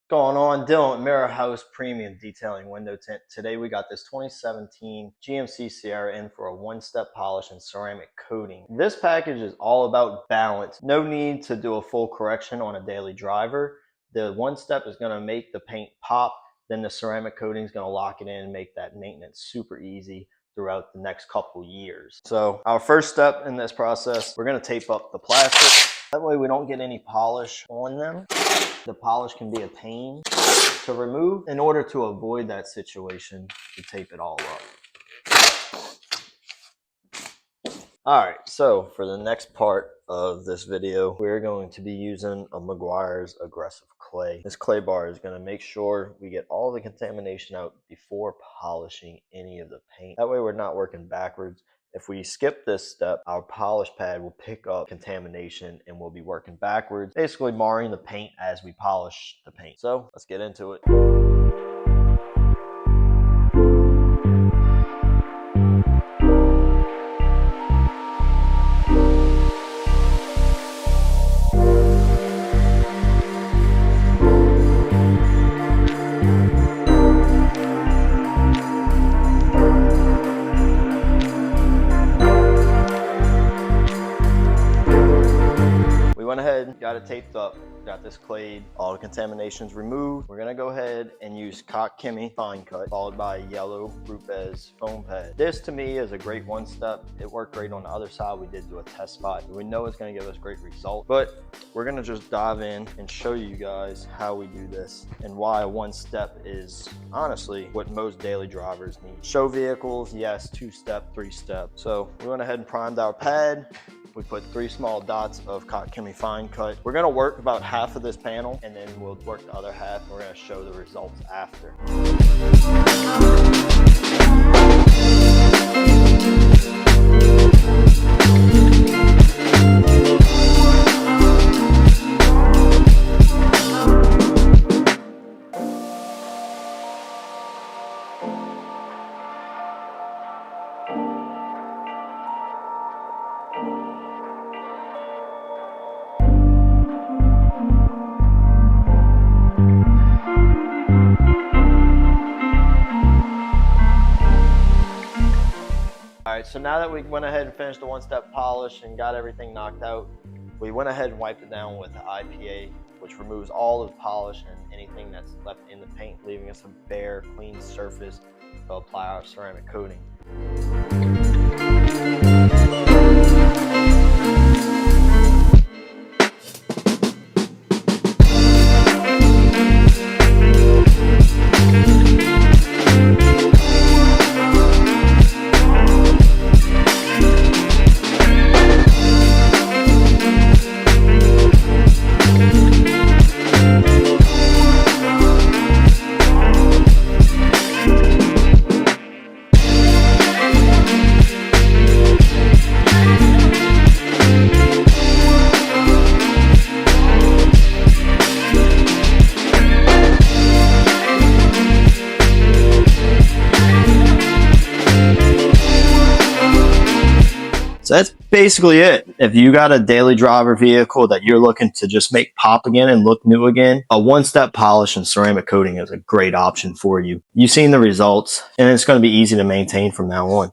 Going on, Dylan, Mirror House Premium Detailing Window Tint. Today we got this 2017 GMC Sierra in for a one-step polish and ceramic coating. This package is all about balance. No need to do a full correction on a daily driver. The one step is going to make the paint pop, then the ceramic coating is going to lock it in and make that maintenance super easy throughout the next couple years. So our first step in this process, we're going to tape up the plastic. That way we don't get any polish on them. The polish can be a pain to remove. In order to avoid that situation, you tape it all up. Alright, so for the next part of this video, we're going to be using a Meguiar's Aggressive Clay. This clay bar is going to make sure we get all the contamination out before polishing any of the paint. That way we're not working backwards. If we skip this step, our polish pad will pick up contamination and we'll be working backwards, basically marring the paint as we polish the paint. So let's get into it. Went ahead, got it taped up, got this clayed, all the contaminations removed. We're gonna go ahead and use Chemi fine cut, followed by yellow Rupes foam pad. This to me is a great one step. It worked great on the other side. We did do a test spot. We know it's gonna give us great results, but we're gonna just dive in and show you guys how we do this and why one step is honestly what most daily drivers need. Show vehicles, yes, 2-step, 3-step. So we went ahead and primed our pad. We put 3 small dots of Chemi fine cut. We're gonna work about half of this panel and then we'll work the other half and we're gonna show the results after. Alright, so now that we went ahead and finished the one-step polish and got everything knocked out, we went ahead and wiped it down with the IPA, which removes all of the polish and anything that's left in the paint, leaving us a bare, clean surface to apply our ceramic coating. So that's basically it. If you got a daily driver vehicle that you're looking to just make pop again and look new again, a one-step polish and ceramic coating is a great option for you. You've seen the results and it's going to be easy to maintain from now on.